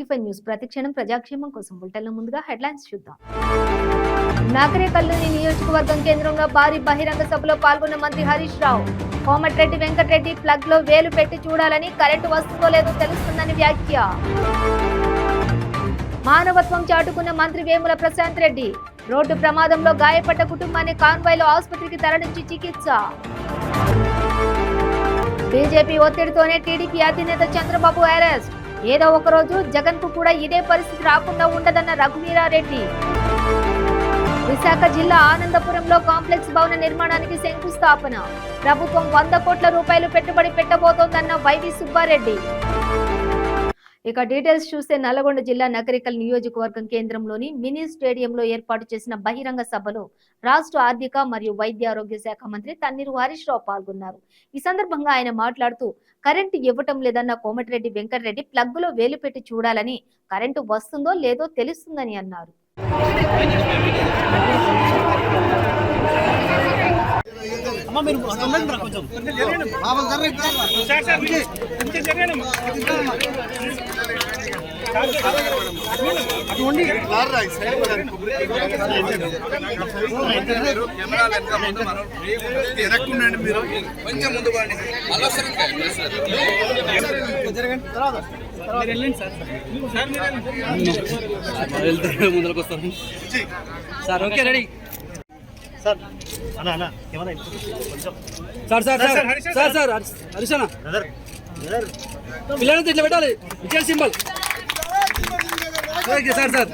95 news ప్రతిక్షణం ప్రజాక్షేమం కోసం బులెటిన్ల ముందుగా హెడ్లైన్స్ చూద్దాం. నాగరేకల్లోని నియోజకవర్గం కేంద్రంలో భారీ బహిరంగ సభలో పాల్గొన్న మంత్రి హరీష్ రావు. కోమటిరెడ్డి వెంకటరెడ్డి ప్లగ్ లో వేలు పెట్టి చూడాలని, కరెంటు వస్తుందో లేదో తెలుస్తుందని వ్యాఖ్య. మానవత్వం చాటుకున్న మంత్రి వేముల ప్రశాంత్ రెడ్డి. రోడ్డు ప్రమాదంలో గాయపడ్డ కుటుంబాన్ని కాన్వాయ్లో ఆసుపత్రికి తరలించి చికిత్స. బీజేపీ ఒత్తిడితోనే టీడీపీ అధినేత చంద్రబాబు అరెస్ట్. ఏదో ఒక రోజు జగన్ కు కూడా ఇదే పరిస్థితి రాకుండా ఉండదన్న రఘువీరారెడ్డి. విశాఖ జిల్లా ఆనందపురంలో కాంప్లెక్స్ భవన నిర్మాణానికి శంకుస్థాపన. ప్రభుత్వం 100 కోట్ల రూపాయలు పెట్టుబడి పెట్టబోతోందన్న వైవి సుబ్బారెడ్డి. ఇక డీటెయిల్స్ చూస్తే నల్లగొండ జిల్లా నకరికల్ నియోజకవర్గం కేంద్రంలోని మినీ స్టేడియంలో ఏర్పాటు చేసిన బహిరంగ సభలో రాష్ట్ర ఆర్థిక మరియు వైద్య ఆరోగ్య శాఖ మంత్రి తన్నీరు హరీష్ రావు పాల్గొన్నారు. ఈ సందర్భంగా ఆయన మాట్లాడుతూ కరెంటు ఇవ్వటం లేదన్న కోమటిరెడ్డి వెంకటరెడ్డి ప్లగ్గులో వేలు పెట్టి చూడాలని, కరెంటు వస్తుందో లేదో తెలుస్తుందని అన్నారు. ముందరకు వస్తాను sir. Okay ready sir. Sir sir sir sir Harish పిల్లలతో ఇట్లా పెట్టాలి, ఇచ్చేది సింబల్. ఓకే సార్ సార్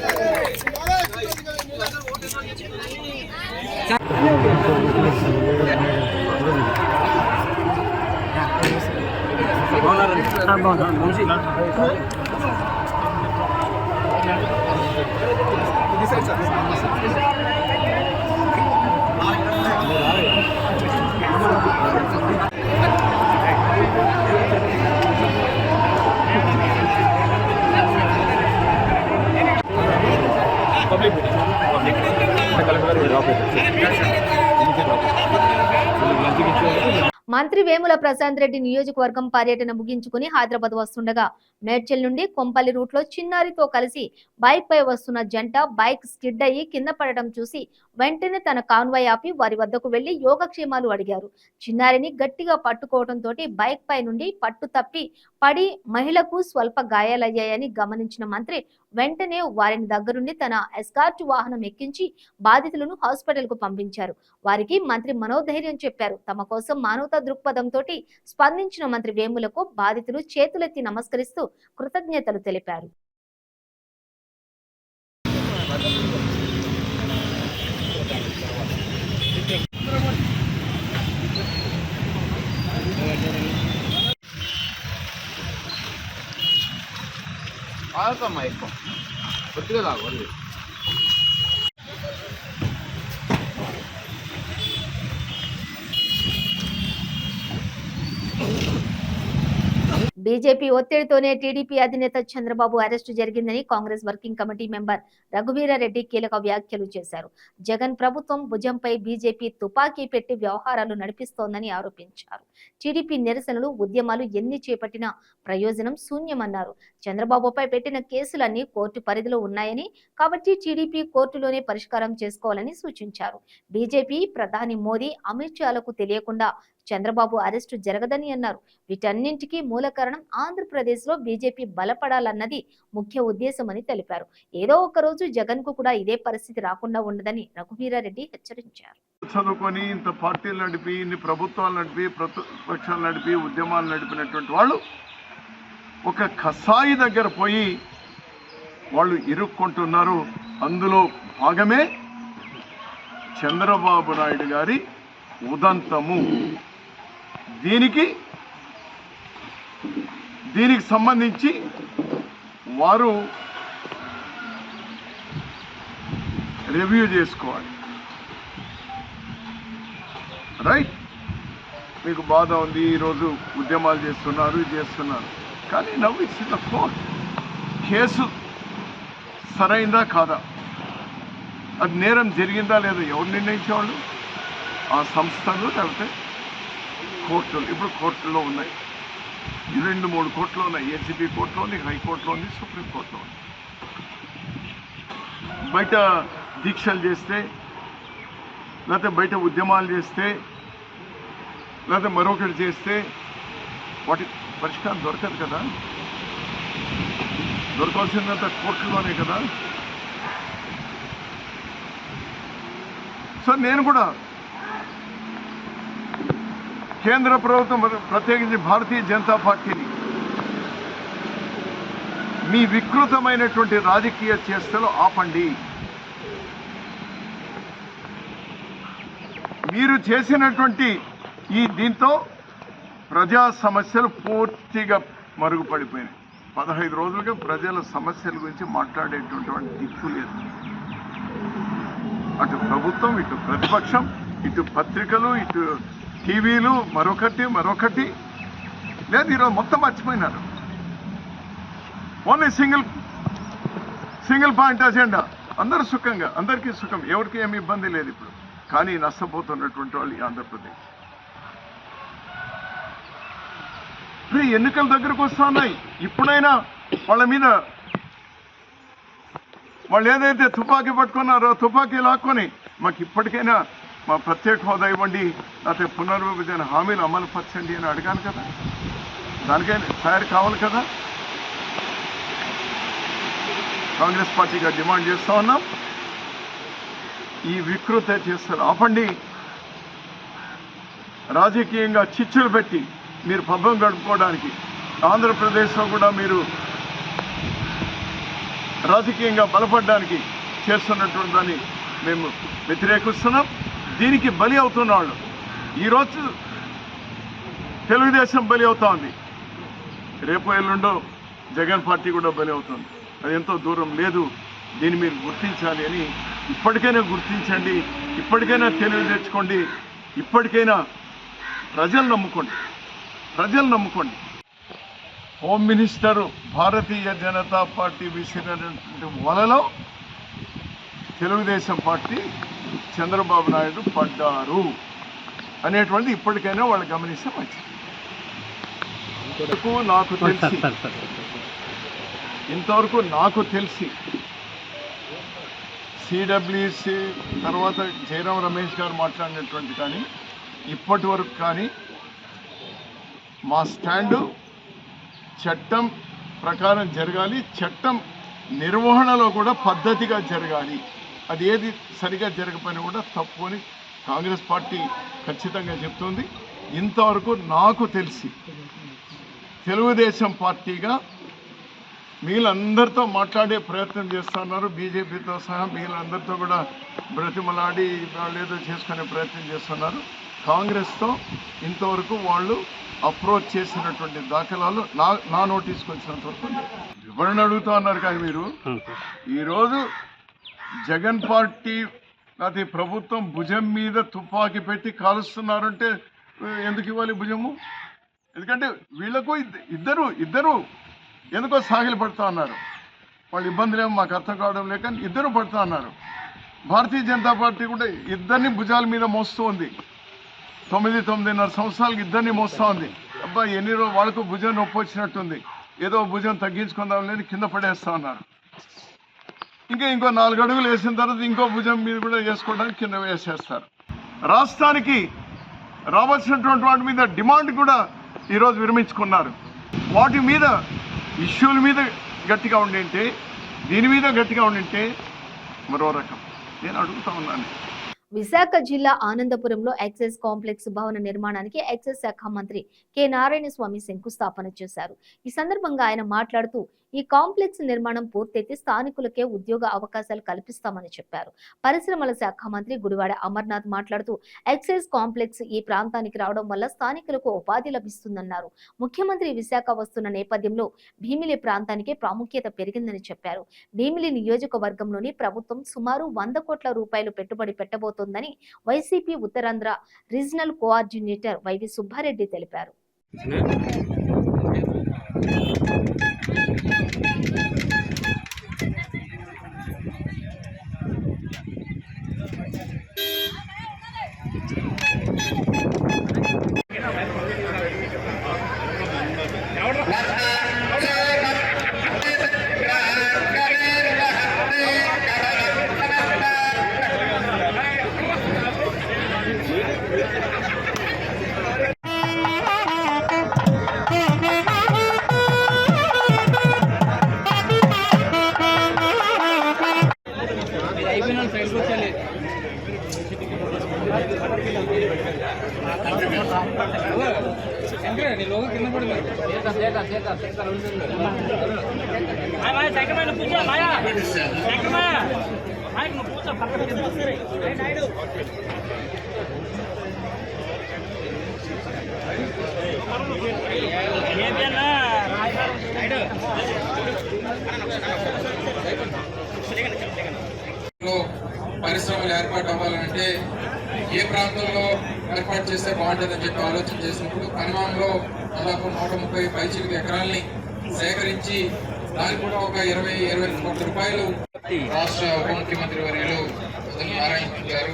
మంత్రి వేముల ప్రశాంత్ రెడ్డి నియోజకవర్గం పర్యటన ముగించుకుని హైదరాబాద్ వస్తుండగా మేడ్చల్ నుండి కొంపల్లి రూట్ లో చిన్నారితో కలిసి బైక్ పై వస్తున్న జంట బైక్ స్కిడ్ అయ్యి కింద పడడం చూసి వెంటనే తన కాన్వాయ్ ఆపి వారి వద్దకు వెళ్లి యోగక్షేమాలు అడిగారు. చిన్నారిని గట్టిగా పట్టుకోవడంతో బైక్ పై నుండి పట్టు తప్పి పడి మహిళకు స్వల్ప గాయాలయ్యాయని గమనించిన మంత్రి వెంటనే వారిని దగ్గరుండి తన ఎస్కార్ట్ వాహనం ఎక్కించి బాధితులను హాస్పిటల్ కు పంపించారు. వారికి మంత్రి మనోధైర్యం చెప్పారు. తమ కోసం మానవతా దృక్పథంతో స్పందించిన మంత్రి వేములకు బాధితులు చేతులెత్తి నమస్కరిస్తూ కృతజ్ఞతలు తెలిపారు. బీజేపీ ఒత్తిడితోనే టీడీపీ అధినేత చంద్రబాబు అరెస్టు జరిగిందని Congress working committee member Raghuveera Reddy కీలక వ్యాఖ్యలు చేశారు. జగన్ ప్రభుత్వం భుజంపై బీజేపీ తుపాకీ పెట్టి వ్యవహారాలు నడిపిస్తోందని ఆరోపించారు. టీడీపీ నిరసనలు, ఉద్యమాలు ఎన్ని చేపట్టినా ప్రయోజనం శూన్యమన్నారు. చంద్రబాబుపై పెట్టిన కేసులన్నీ కోర్టు పరిధిలో ఉన్నాయని, కాబట్టి టీడీపీ కోర్టులోనే పరిష్కారం చేసుకోవాలని సూచించారు. బీజేపీ ప్రధాని మోదీ, అమిత్ షాలకు తెలియకుండా చంద్రబాబు అరెస్టు జరగదని అన్నారు. వీటన్నింటికీ మూల కారణం ఆంధ్రప్రదేశ్ లో బీజేపీ బలపడాలన్నది ముఖ్య ఉద్దేశమని తెలిపారు. ఏదో ఒక రోజు జగన్ కు కూడా ఇదే పరిస్థితి రాకుండా ఉండదని రఘువీరారెడ్డి హెచ్చరించారు. చదువుకొని ఇంత పార్టీలు నడిపి, ఇన్ని ప్రభుత్వాలు నడిపి, ప్రతిపక్షాలు నడిపి, ఉద్యమాలు నడిపినటువంటి వాళ్ళు ఒక కసాయి దగ్గర పోయి వాళ్ళు ఇరుక్కుంటున్నారు. అందులో భాగమే చంద్రబాబు నాయుడు గారి ఉదంతము. దీనికి సంబంధించి వారు రివ్యూ చేసుకోవాలి. రైట్, మీకు బాధ ఉంది, ఈరోజు ఉద్యమాలు చేస్తున్నారు, కానీ నవ్వు ఇచ్చిన కోర్ట్ కేసు సరైందా కాదా, అది నేరం జరిగిందా లేదా ఎవరు నిర్ణయించేవాళ్ళు? ఆ సంస్థలు లేకపోతే కోర్టులు. ఇప్పుడు కోర్టులో ఉన్నాయి. 2-3 కోర్టులో ఉన్నాయి. ఏసీబీ కోర్టులో ఉంది, హైకోర్టులో ఉంది, సుప్రీంకోర్టులో ఉంది. బయట దీక్షలు చేస్తే, లేకపోతే బయట ఉద్యమాలు చేస్తే, లేకపోతే మరొకటి చేస్తే వాటి పరిష్కారం దొరకదు కదా. దొరకాల్సిందంత కోర్టులోనే కదా. సో నేను కూడా కేంద్ర ప్రభుత్వం, ప్రత్యేకించి భారతీయ జనతా పార్టీని మీ వికృతమైనటువంటి రాజకీయ చేష్టలు ఆపండి. మీరు చేసినటువంటి దీంతో ప్రజా సమస్యలు పూర్తిగా మరుగుపడిపోయినాయి. 15 రోజులుగా ప్రజల సమస్యల గురించి మాట్లాడేటటువంటి దిక్కు లేదు. అటు ప్రభుత్వం, ఇటు ప్రతిపక్షం, ఇటు పత్రికలు, ఇటు టీవీలు, మరొకటి లేదు. ఈరోజు మొత్తం మర్చిపోయినారు. Only single point agenda. అందరూ సుఖంగా, అందరికీ సుఖం, ఎవరికి ఏమి ఇబ్బంది లేదు. ఇప్పుడు కానీ నష్టపోతున్నటువంటి వాళ్ళు ఈ ఆంధ్రప్రదేశ్. ఇప్పుడు ఎన్నికల దగ్గరకు వస్తున్నాయి. ఇప్పుడైనా వాళ్ళ మీద వాళ్ళు ఏదైతే తుపాకీ పట్టుకున్నారో తుపాకీ లాక్కొని మాకు ఇప్పటికైనా మా ప్రత్యేక హోదా ఇవ్వండి, లేకపోతే పునర్విభజన హామీలు అమలు పరచండి అని అడిగాను కదా. దానికైనా తయారు కావాలి కదా. కాంగ్రెస్ పార్టీగా డిమాండ్ చేస్తూ ఉన్నాం. ఈ వికృత చేస్తారు ఆపండి. రాజకీయంగా చిచ్చులు పెట్టి మీరు పబ్బం గడుపుకోవడానికి ఆంధ్రప్రదేశ్లో కూడా మీరు రాజకీయంగా బలపడడానికి చేస్తున్నటువంటి దాన్ని మేము వ్యతిరేకిస్తున్నాం. దీనికి బలి అవుతున్న వాళ్ళు ఈరోజు తెలుగుదేశం బలి అవుతా ఉంది. రేపు ఎల్లుండో జగన్ పార్టీ కూడా బలి అవుతుంది. అది ఎంతో దూరం లేదు. దీన్ని మీరు గుర్తించాలి అని ఇప్పటికైనా గుర్తించండి. ఇప్పటికైనా తెలివి తెచ్చుకోండి. ఇప్పటికైనా ప్రజలు నమ్ముకోండి. Home minister Bharatiya Janata party విసిరినటువంటి వలలో తెలుగుదేశం పార్టీ చంద్రబాబు నాయుడు పడ్డారు అనేటువంటి ఇప్పటికైనా వాళ్ళు గమనిస్తే మంచిది. ఇంతవరకు నాకు తెలిసి సిడబ్ల్యూసి తర్వాత జయరాం రమేష్ గారు మాట్లాడినటువంటి కానీ ఇప్పటి వరకు కానీ మా స్టాండు చట్టం ప్రకారం జరగాలి, చట్టం నిర్వహణలో కూడా పద్ధతిగా జరగాలి. అది ఏది సరిగా జరగకపోయినా కూడా తప్పు అని కాంగ్రెస్ పార్టీ ఖచ్చితంగా చెప్తుంది. ఇంతవరకు నాకు తెలిసి తెలుగుదేశం పార్టీగా వీళ్ళందరితో మాట్లాడే ప్రయత్నం చేస్తున్నారు. బీజేపీతో సహా వీళ్ళందరితో కూడా బ్రతిమలాడి వాళ్ళేదో చేసుకునే ప్రయత్నం చేస్తున్నారు. కాంగ్రెస్తో ఇంతవరకు వాళ్ళు అప్రోచ్ చేసినటువంటి దాఖలాలు నా నోటీస్కి వచ్చినంత వరకు వివరణ అడుగుతా ఉన్నారు. కానీ మీరు ఈరోజు జగన్ పార్టీ అది ప్రభుత్వం భుజం మీద తుపాకీ పెట్టి కాలుస్తున్నారంటే ఎందుకు ఇవ్వాలి భుజము? ఎందుకంటే వీళ్ళకు ఇద్దరు ఎందుకో సాగిలి పడుతూ ఉన్నారు. వాళ్ళ ఇబ్బందులు ఏమో మాకు అర్థం కావడం లేక ఇద్దరు పడుతూ ఉన్నారు. భారతీయ జనతా పార్టీ కూడా ఇద్దరిని భుజాల మీద మోస్తూ ఉంది. 9-9.5 సంవత్సరాలకి ఇద్దరిని మోస్తూ ఉంది. అబ్బాయి ఎన్ని రోజులు వాళ్ళకు భుజం నొప్పి వచ్చినట్టుంది, ఏదో భుజం తగ్గించుకుందాం లేని కింద పడేస్తూ ఉన్నారు. ఇంకో 4 అడుగులు వేసిన తర్వాత ఇంకో భుజం మీద కూడా వేసుకోవడానికి కింద వేసేస్తారు. రాష్ట్రానికి రావాల్సినటువంటి వాటి మీద డిమాండ్ కూడా ఈరోజు విరమించుకున్నారు. వాటి మీద ఇష్యూల మీద గట్టిగా ఉండింటే, దీని మీద గట్టిగా ఉండింటే మరో రకం. నేను అడుగుతా ఉన్నాను. విశాఖ జిల్లా ఆనందపురంలో ఎక్సైజ్ కాంప్లెక్స్ భవన నిర్మాణానికి ఎక్సైజ్ శాఖ మంత్రి కె నారాయణ స్వామి శంకుస్థాపన చేశారు. ఈ సందర్భంగా ఆయన మాట్లాడుతూ ఈ కాంప్లెక్స్ నిర్మాణం పూర్తయితే స్థానికులకే ఉద్యోగ అవకాశాలు కల్పిస్తామని చెప్పారు. పరిశ్రమల శాఖ మంత్రి గుడివాడ అమర్నాథ్ మాట్లాడుతూ ఎక్సైజ్ కాంప్లెక్స్ ఈ ప్రాంతానికి రావడం వల్ల స్థానికులకు ఉపాధి లభిస్తుందన్నారు. ముఖ్యమంత్రి విశాఖ వస్తున్న నేపథ్యంలో భీమిలి ప్రాంతానికి ప్రాముఖ్యత పెరిగిందని చెప్పారు. భీమిలి నియోజకవర్గంలోని ప్రభుత్వం సుమారు 100 కోట్ల రూపాయలు పెట్టుబడి పెట్టబోతోందని వైసీపీ ఉత్తరాంధ్ర రీజనల్ కోఆర్డినేటర్ వైవి సుబ్బారెడ్డి తెలిపారు. అయిపోయిన సైడ్కి వచ్చాలి. నీ లోగో కింద పడలేదు. పరిశ్రమలు ఏర్పాటు అవ్వాలంటే ఏ ప్రాంతంలో ఏర్పాటు చేస్తే బాగుంటుందని చెప్పి ఆలోచన చేసినప్పుడు కనిమాంలో దాదాపు 130 పైచిలకు ఎకరాలని సేకరించి దానికి కూడా ఒక 20-25 కోట్ల రూపాయలు రాష్ట్ర ఉప ముఖ్యమంత్రి వర్యులు నారాయణ గారు,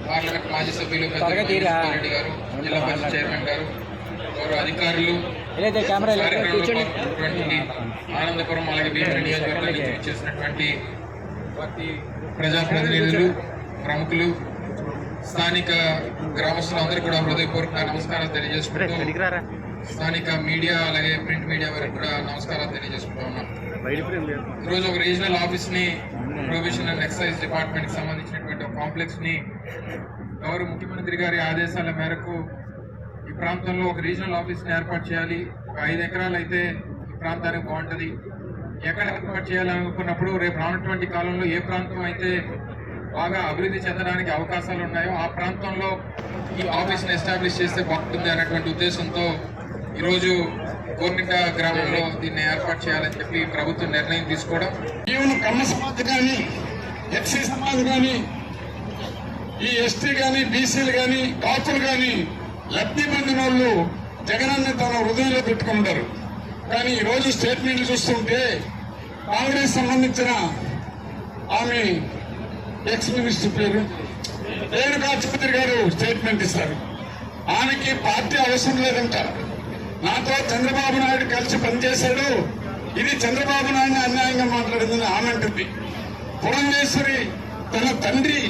పార్లమెంట్ మాజీ సభ్యులు రెడ్డి గారు, జిల్లా పరిషత్ చైర్మన్ గారు, గౌరవ అధికారులు, ఆనందపురం అలాగే భీమవరం నియోజకవర్గానికి చేసినటువంటి ప్రజాప్రతినిధులు, ప్రముఖులు, స్థానిక గ్రామస్తులందరూ కూడా హృదయపూర్వక నమస్కారాలు తెలియజేసుకుంటూ స్థానిక మీడియా అలాగే ప్రింట్ మీడియా వారికి కూడా నమస్కారాలు తెలియజేసుకుంటూ ఉన్నాం. ఈరోజు ఒక రీజనల్ ఆఫీస్ ని ప్రొవిషన్ అండ్ ఎక్సైజ్ డిపార్ట్మెంట్ కి సంబంధించినటువంటి ఒక కాంప్లెక్స్ ని గౌరవ ముఖ్యమంత్రి గారి ఆదేశాల మేరకు ఈ ప్రాంతంలో ఒక రీజనల్ ఆఫీస్ ని ఏర్పాటు చేయాలి. ఒక 5 ఎకరాలు అయితే ఈ ప్రాంతానికి బాగుంటుంది. ఎక్కడ ఏర్పాటు చేయాలనుకున్నప్పుడు రేపు రానటువంటి కాలంలో ఏ ప్రాంతం అయితే బాగా అభివృద్ధి చెందడానికి అవకాశాలు ఉన్నాయో ఆ ప్రాంతంలో ఈ ఆఫీస్ని ఎస్టాబ్లిష్ చేస్తే బాగుంటుంది అనేటువంటి ఉద్దేశంతో ఈరోజు కోర్నిట గ్రామంలో దీన్ని ఏర్పాటు చేయాలని చెప్పి ప్రభుత్వం నిర్ణయం తీసుకోవడం. ఈవెన్ కమ్మ సమాజ్ కానీ, ఎస్సీ సమాజ్ కానీ, ఈ ఎస్టీ కానీ, బీసీలు కానీ, కాపులు కానీ లబ్ధి పొందిన వాళ్ళు జగనన్న తన హృదయంలో పెట్టుకుంటారు. కానీ ఈరోజు స్టేట్మెంట్లు చూస్తుంటే కాంగ్రెస్ సంబంధించిన ఆమె ఎక్స్ మినిస్టర్ పేరు రేణుకా చౌదరి గారు స్టేట్మెంట్ ఇస్తారు. ఆమెకి పార్టీ అవసరం లేదంట. నాతో చంద్రబాబు నాయుడు కలిసి పనిచేశాడు, ఇది చంద్రబాబు నాయుడు అన్యాయంగా మాట్లాడిందని ఆమె అంటుంది. పురంధేశ్వరి తన తండ్రి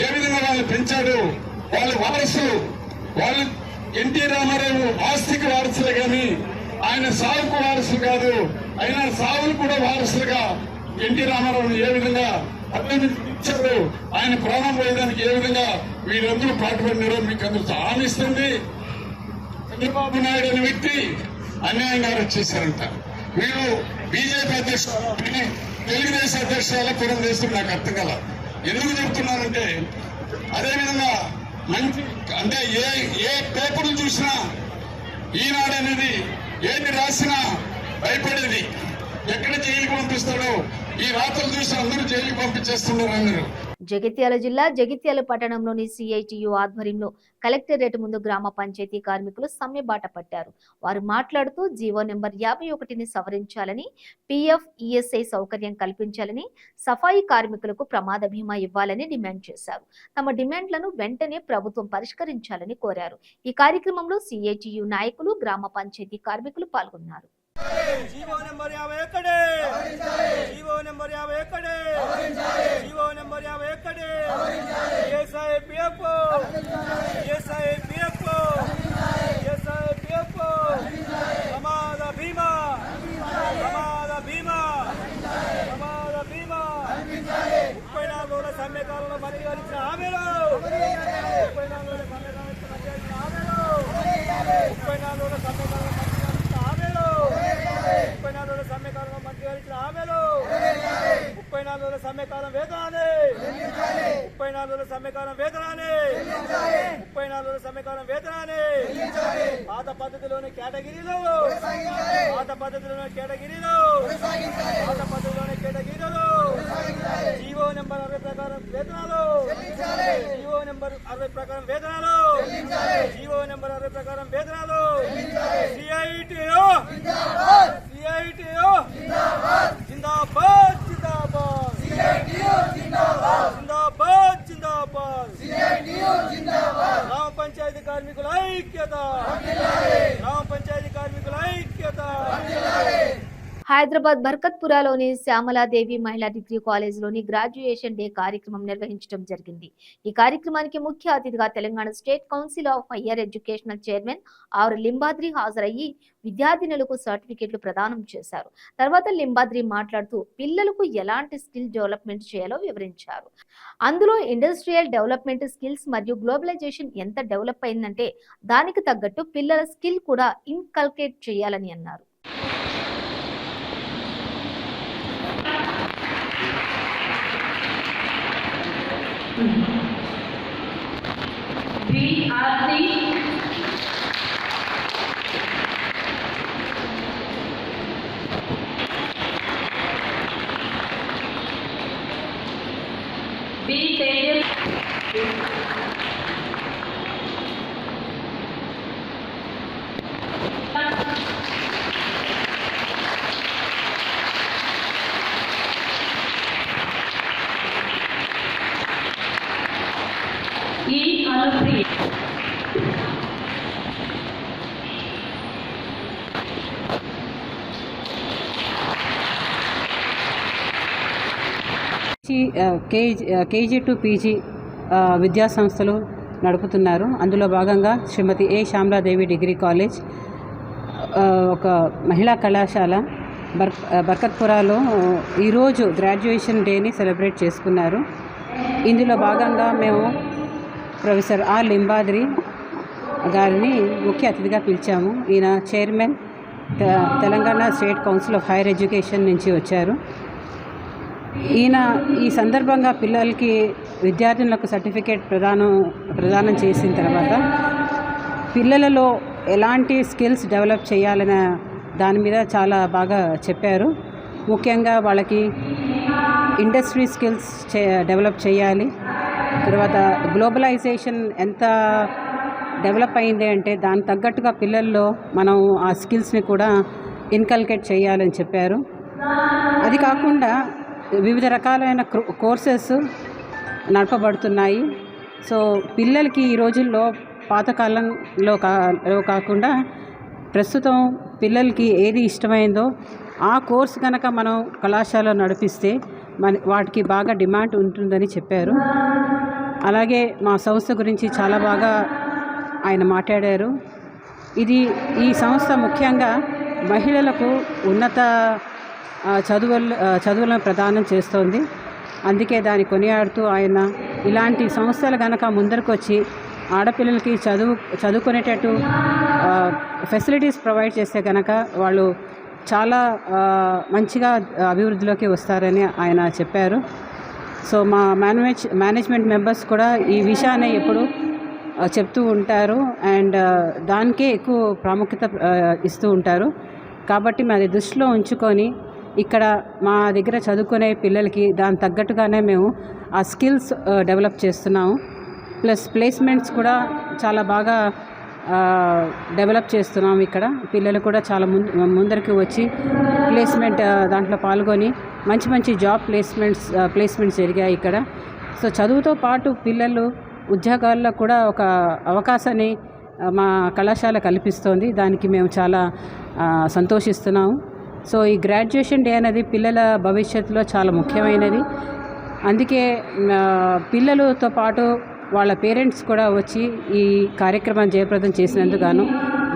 ఏ విధంగా వాళ్ళు పెంచాడు, వాళ్ళ వారసులు, వాళ్ళు ఎన్టీ రామారావు ఆస్తికి వారసులే గాని ఆయన సావుకు వారసులు కాదు. అయినా సావులు కూడా వారసులుగా ఎన్టీ రామారావుని ఏ విధంగా అభినందించారు, ఆయన ప్రాణం పోయేదానికి ఏ విధంగా వీరందరూ పాటుపడినారో మీకు అందరూ ఆమెస్తుంది. చంద్రబాబు నాయుడు అనే వ్యక్తి అన్యాయంగా అరెస్ట్ చేశారంట. వీళ్ళు బీజేపీ అధ్యక్షుడు, తెలుగుదేశం అధ్యక్షురాల పురంధేశ్వరి నాకు అర్థం కల. ఎందుకు చెప్తున్నానంటే అదేవిధంగా మంచి అంటే ఏ పేపర్లు చూసినా ఈనాడు అనేది ఏది రాసినా భయపడేది. ఎక్కడ జైలుకి పంపిస్తాడో ఈ రాత్రులు చూసి అందరూ జైలుకి పంపించేస్తున్నారు అందరూ. జగిత్యాల జిల్లా జగిత్యాల పట్టణంలోని సిఐటియు ఆధ్వర్యంలో కలెక్టరేట్ ముందు గ్రామ పంచాయతీ కార్మికులు సమ్మెబాట పట్టారు. వారు మాట్లాడుతూ జీవో నెంబర్ 51ని సవరించాలని, పిఎఫ్, ఈఎస్ఐ సౌకర్యం కల్పించాలని, సఫాయి కార్మికులకు ప్రమాద బీమా ఇవ్వాలని డిమాండ్ చేశారు. తమ డిమాండ్లను వెంటనే ప్రభుత్వం పరిష్కరించాలని కోరారు. ఈ కార్యక్రమంలో సిఐటియు నాయకులు, గ్రామ పంచాయతీ కార్మికులు పాల్గొన్నారు. GO number 51 GO number 51 GO number 51 ఎస్ఐపిఎఫ్ ఎస్ఐపిఎఫ్ ఎస్ఐపిఎఫ్ ప్రమాద బీమా ప్రమాద బీమా ప్రమాద బీమా 34 రోజుల సమ్మె కాలంలో పరిగణించిన హామీలు 34 రోజుల సమ్మె కాలంలో పరిగణించిన హామీలు 34 రోజుల సమ్మె కాలంలో సమ్మెకాలంలో మంత్రి గారు హామీలు 34 రోజుల సమ్మెకాలం వేతనాన్ని 34 రోజుల సమ్మెకాలం వేతనాన్ని 34 రోజుల సమ్మెకాలం వేతనాన్ని పాత పద్ధతిలోని కేటగిరీలు పాత పద్ధతిలోని కేటగిరీలు పాత పద్ధతిలోని కేటగిరీలు జీవో నెంబర్ 60 ప్రకారం వేతనాలు జీవో నెంబర్ 60 ప్రకారం వేతనాలు జీవో నెంబర్ 60 ప్రకారం వేతనాలు సిఐటియు సిఐటియు జిందాబాద్ జిందాబాద్ సిఐటియు జిందాబాద్ జిందాబాద్ జిందాబాద్ సిఐటియు జిందాబాద్ గ్రామ పంచాయతీ కార్మికుల ఐక్యత గ్రామ పంచాయతీ కార్మికుల ఐక్యత హైదరాబాద్ బర్కత్పురాలోని శ్యామలాదేవి మహిళా డిగ్రీ కాలేజ్లోని గ్రాడ్యుయేషన్ డే కార్యక్రమం నిర్వహించడం జరిగింది. ఈ కార్యక్రమానికి ముఖ్య అతిథిగా Telangana state council of higher educational chairman R Limbadri హాజరయ్యి విద్యార్థినులకు సర్టిఫికెట్లు ప్రదానం చేశారు. తర్వాత లింబాద్రి మాట్లాడుతూ పిల్లలకు ఎలాంటి స్కిల్ డెవలప్మెంట్ చేయాలో వివరించారు. అందులో ఇండస్ట్రియల్ డెవలప్మెంట్ స్కిల్స్ మరియు గ్లోబలైజేషన్ ఎంత డెవలప్ అయిందంటే దానికి తగ్గట్టు పిల్లల స్కిల్ కూడా ఇన్కల్కేట్ చేయాలని అన్నారు. కేజీ టు పీజీ విద్యా సంస్థలు నడుపుతున్నారు. అందులో భాగంగా శ్రీమతి ఏ శ్యామలాదేవి డిగ్రీ కాలేజ్ ఒక మహిళా కళాశాల బర్కత్పురాలో ఈరోజు గ్రాడ్యుయేషన్ డేని సెలబ్రేట్ చేసుకున్నారు. ఇందులో భాగంగా మేము ప్రొఫెసర్ ఆర్ లింబాద్రి గారిని ముఖ్య అతిథిగా పిలిచాము. ఈయన chairman Telangana state council of higher education నుంచి వచ్చారు. ఈయన ఈ సందర్భంగా పిల్లలకి విద్యార్థులకు సర్టిఫికేట్ ప్రదానం చేసిన తర్వాత పిల్లలలో ఎలాంటి స్కిల్స్ డెవలప్ చేయాలనే దాని మీద చాలా బాగా చెప్పారు. ముఖ్యంగా వాళ్ళకి ఇండస్ట్రీ స్కిల్స్ డెవలప్ చేయాలి. తర్వాత గ్లోబలైజేషన్ ఎంత డెవలప్ అయింది అంటే దానికి తగ్గట్టుగా పిల్లల్లో మనం ఆ స్కిల్స్ని కూడా ఇన్కల్కేట్ చేయాలని చెప్పారు. అది కాకుండా వివిధ రకాలైన కోర్సెస్ నడపబడుతున్నాయి. సో పిల్లలకి ఈ రోజుల్లో పాతకాలంలో కాకుండా ప్రస్తుతం పిల్లలకి ఏది ఇష్టమైందో ఆ కోర్స్ కనుక మనం కళాశాలలో నడిపిస్తే వాటికి బాగా డిమాండ్ ఉంటుందని చెప్పారు. అలాగే మా సంస్థ గురించి చాలా బాగా ఆయన మాట్లాడారు. ఈ సంస్థ ముఖ్యంగా మహిళలకు ఉన్నత చదువులను ప్రదానం చేస్తోంది. అందుకే దాన్ని కొనియాడుతూ ఆయన ఇలాంటి సంస్థలు కనుక ముందరకు వచ్చి ఆడపిల్లలకి చదువుకునేటట్టు ఫెసిలిటీస్ ప్రొవైడ్ చేస్తే కనుక వాళ్ళు చాలా మంచిగా అభివృద్ధిలోకి వస్తారని ఆయన చెప్పారు. సో మా మేనేజ్మెంట్ మెంబర్స్ కూడా ఈ విషయాన్ని ఎప్పుడు చెప్తూ ఉంటారు అండ్ దానికే ఎక్కువ ప్రాముఖ్యత ఇస్తూ ఉంటారు. కాబట్టి మాది దృష్టిలో ఉంచుకొని ఇక్కడ మా దగ్గర చదువుకునే పిల్లలకి దాని తగ్గట్టుగానే మేము ఆ స్కిల్స్ డెవలప్ చేస్తున్నాము. ప్లస్ ప్లేస్మెంట్స్ కూడా చాలా బాగా డెవలప్ చేస్తున్నాము. ఇక్కడ పిల్లలు కూడా చాలా ముందరికి వచ్చి ప్లేస్మెంట్ దాంట్లో పాల్గొని మంచి జాబ్ ప్లేస్మెంట్స్ జరిగాయి ఇక్కడ. సో చదువుతో పాటు పిల్లలు ఉద్యోగాల్లో కూడా ఒక అవకాశాన్ని మా కళాశాల కల్పిస్తోంది. దానికి మేము చాలా సంతోషిస్తున్నాము. సో ఈ గ్రాడ్యుయేషన్ డే అనేది పిల్లల భవిష్యత్తులో చాలా ముఖ్యమైనది. అందుకే పిల్లలతో పాటు వాళ్ళ పేరెంట్స్ కూడా వచ్చి ఈ కార్యక్రమాన్ని జయప్రదం చేసినందుకు గాను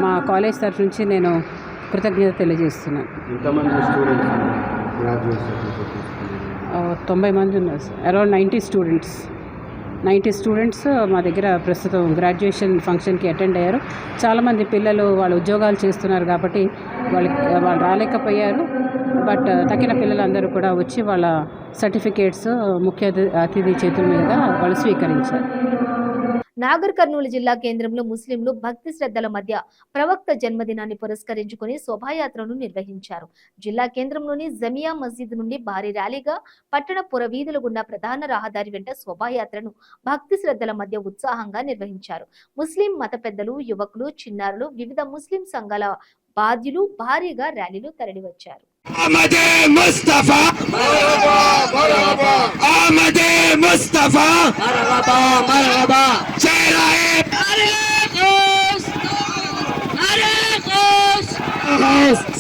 మా కాలేజ్ తరఫు నుంచి నేను కృతజ్ఞత తెలియజేస్తున్నాను. 90 మంది ఉన్నారు సార్. అరౌండ్ 90 స్టూడెంట్స్ మా దగ్గర ప్రస్తుతం గ్రాడ్యుయేషన్ ఫంక్షన్కి అటెండ్ అయ్యారు. చాలామంది పిల్లలు వాళ్ళ ఉద్యోగాలు చేస్తున్నారు కాబట్టి వాళ్ళు రాలేకపోయారు. బట్ తక్కిన పిల్లలందరూ కూడా వచ్చి వాళ్ళ సర్టిఫికేట్స్ ముఖ్య అతిథి చేతుల మీదుగా వాళ్ళు స్వీకరించారు. నాగర్ కర్నూలు జిల్లా కేంద్రంలో ముస్లింలు భక్తి శ్రద్ధల మధ్య ప్రవక్త జన్మదినాన్ని పురస్కరించుకుని శోభాయాత్రను నిర్వహించారు. జిల్లా కేంద్రంలోని జమియా మస్జిద్ నుండి భారీ ర్యాలీగా పట్టణ పురవీధుల గుండా ప్రధాన రహదారి వెంట శోభాయాత్రను భక్తి శ్రద్ధల మధ్య ఉత్సాహంగా నిర్వహించారు. ముస్లిం మత పెద్దలు, యువకులు, చిన్నారులు, వివిధ ముస్లిం సంఘాల బాధ్యులు భారీగా ర్యాలీలో తరలివచ్చారు.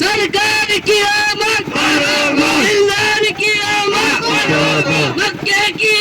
सरकार की आमद, इंसान की आमद, मक्के की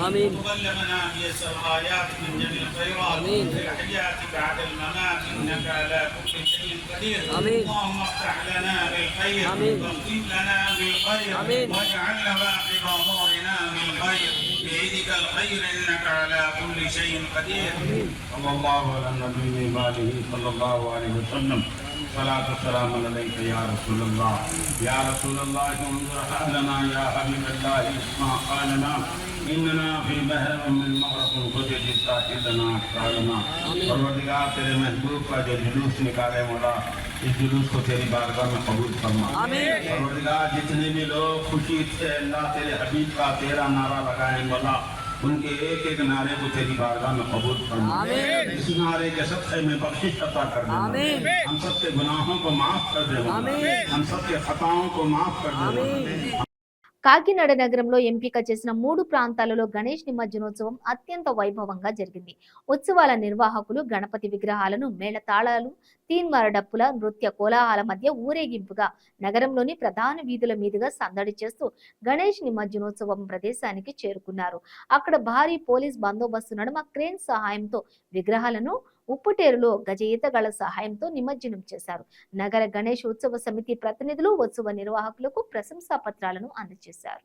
آمين وبلغنا بيسر آيات من جميع الخيرات في الحياة بعد الممات إنك على كل شيء قدير آمين اللهم افتح لنا بالخير آمين واختم لنا بالخير آمين واجعل لواقب أمورنا بالخير بيدك الخير إنك على كل شيء قدير صلى الله على النبي وآله صلى الله عليه وسلم صلاة والسلام عليك يا رسول الله يا رسول الله انظر حالنا يا حبيب الله اسمع قالنا إننا في بحر من مغرق خذ ساحلنا أشكالنا परवरदिगार तेरे महबूब का जो जुलूस निकाले मौला इस जुलूस को तेरी बारगाह में कबूल फरमा परवरदिगार जितने भी लोग खुशी से अल्लाह तेरे हबीब का तेरा नारा लगाए मौला उनके एक एक नारे को तेरी बारगाह में कबूल फरमा इस नारे के सबसे में बख्शिश अता कर देना हम सबके गुनाहों को माफ कर देना हम सबके खताओं को माफ कर देना కాకినాడ నగరంలో ఎంపిక చేసిన 3 ప్రాంతాలలో గణేష్ నిమజ్జనోత్సవం అత్యంత వైభవంగా జరిగింది. ఉత్సవాల నిర్వాహకులు గణపతి విగ్రహాలను మేళతాళాలు, తీన్మార డప్పుల, నృత్య కోలాహల మధ్య ఊరేగింపుగా నగరంలోని ప్రధాన వీధుల మీదుగా సందడి చేస్తూ గణేష్ నిమజ్జనోత్సవం ప్రదేశానికి చేరుకున్నారు. అక్కడ భారీ పోలీస్ బందోబస్తు నడుమ క్రేన్ సహాయంతో విగ్రహాలను ఉప్పుటేరులో గజ ఈతగాళ్ల సహాయంతో నిమజ్జనం చేశారు. నగర గణేష్ ఉత్సవ సమితి ప్రతినిధులు ఉత్సవ నిర్వాహకులకు ప్రశంసా పత్రాలను అందజేశారు.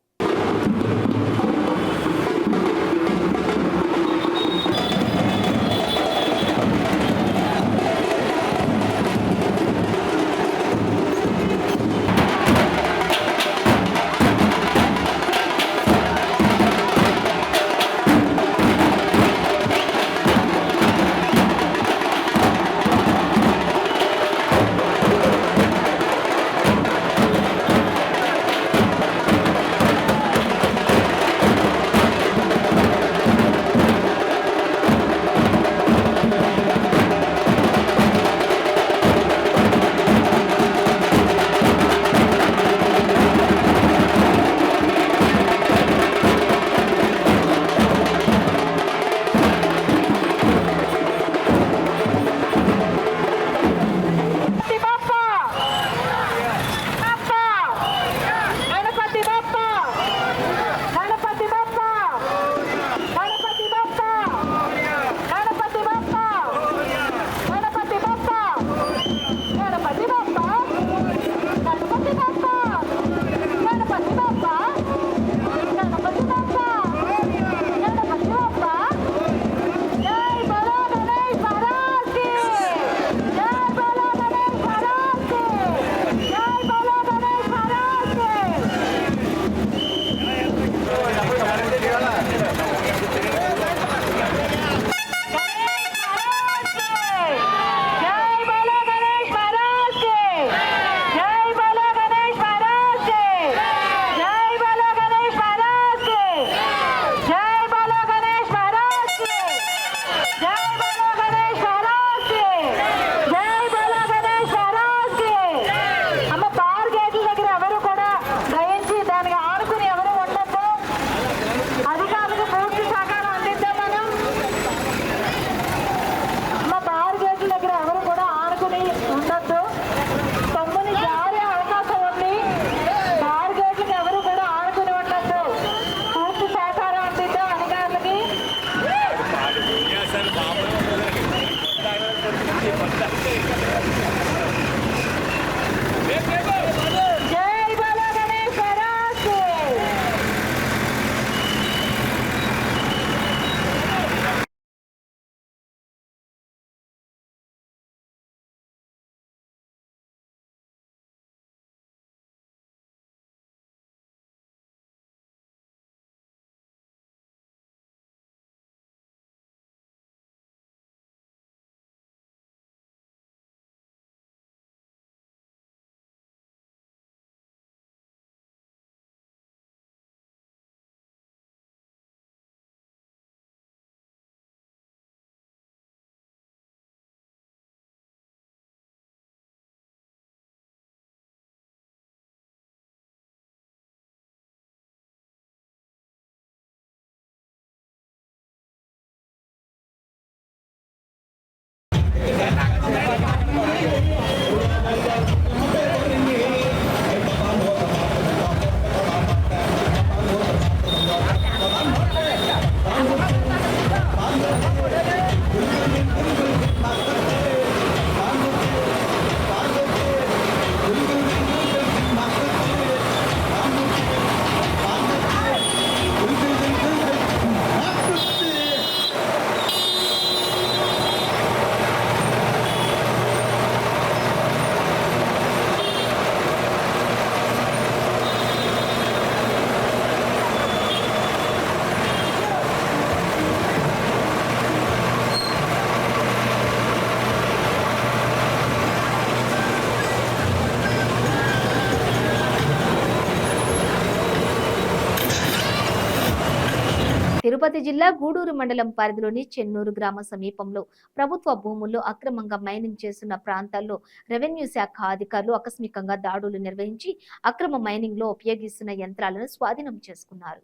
తిరుపతి జిల్లా గూడూరు మండలం పరిధిలోని చెన్నూరు గ్రామ సమీపంలో ప్రభుత్వ భూముల్లో అక్రమంగా మైనింగ్ చేస్తున్న ప్రాంతాల్లో రెవెన్యూ శాఖ అధికారులు ఆకస్మికంగా దాడులు నిర్వహించి అక్రమ మైనింగ్ లో ఉపయోగిస్తున్న యంత్రాలను స్వాధీనం చేసుకున్నారు.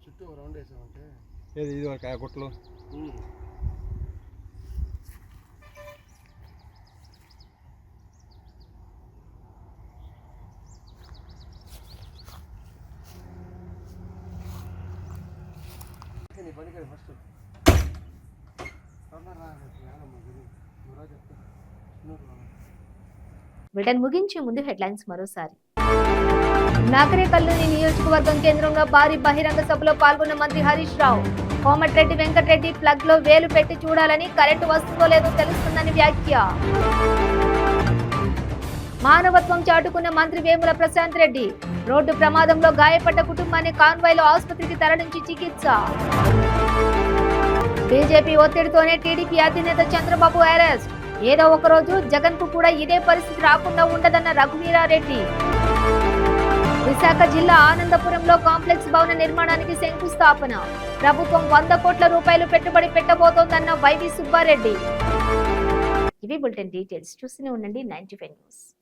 చుట్టూ రౌండ్ వేసామంటే ఏది ఇది ఒక గుట్టలు ఫస్ట్ వీటన్ ముగించే ముందు హెడ్లైన్స్ మరోసారి. నాగరేకల్లోని నియోజకవర్గం కేంద్రంగా భారీ బహిరంగ సభలో పాల్గొన్న మంత్రి హరీష్ రావు. కోమటిరెడ్డి వెంకటరెడ్డి ప్లగ్ లో వేలు పెట్టి చూడాలని, కరెంటు వస్తుందో లేదో తెలుస్తుందని వ్యాఖ్య. మానవత్వం చాటుకున్న మంత్రి వేముల ప్రశాంత్ రెడ్డి. రోడ్డు ప్రమాదంలో గాయపడ్డ కుటుంబాన్ని కాన్వాయ్లో ఆసుపత్రికి తరలించి చికిత్స. బీజేపీ ఒత్తిడితోనే టీడీపీ అధినేత చంద్రబాబు అరెస్ట్. ఏదో ఒక రోజు జగన్ కు కూడా ఇదే పరిస్థితి రాకుండా ఉండదన్న రఘువీరారెడ్డి. విశాఖ జిల్లా ఆనందపురంలో కాంప్లెక్స్ భవన నిర్మాణానికి శంకుస్థాపన. ప్రభుత్వం 100 కోట్ల రూపాయలు పెట్టుబడి పెట్టబోతోందన్న వైవి సుబ్బారెడ్డి. ఇవి బులెటిన్ డీటెయిల్స్. చూస్తూనే ఉండండి 95 న్యూస్.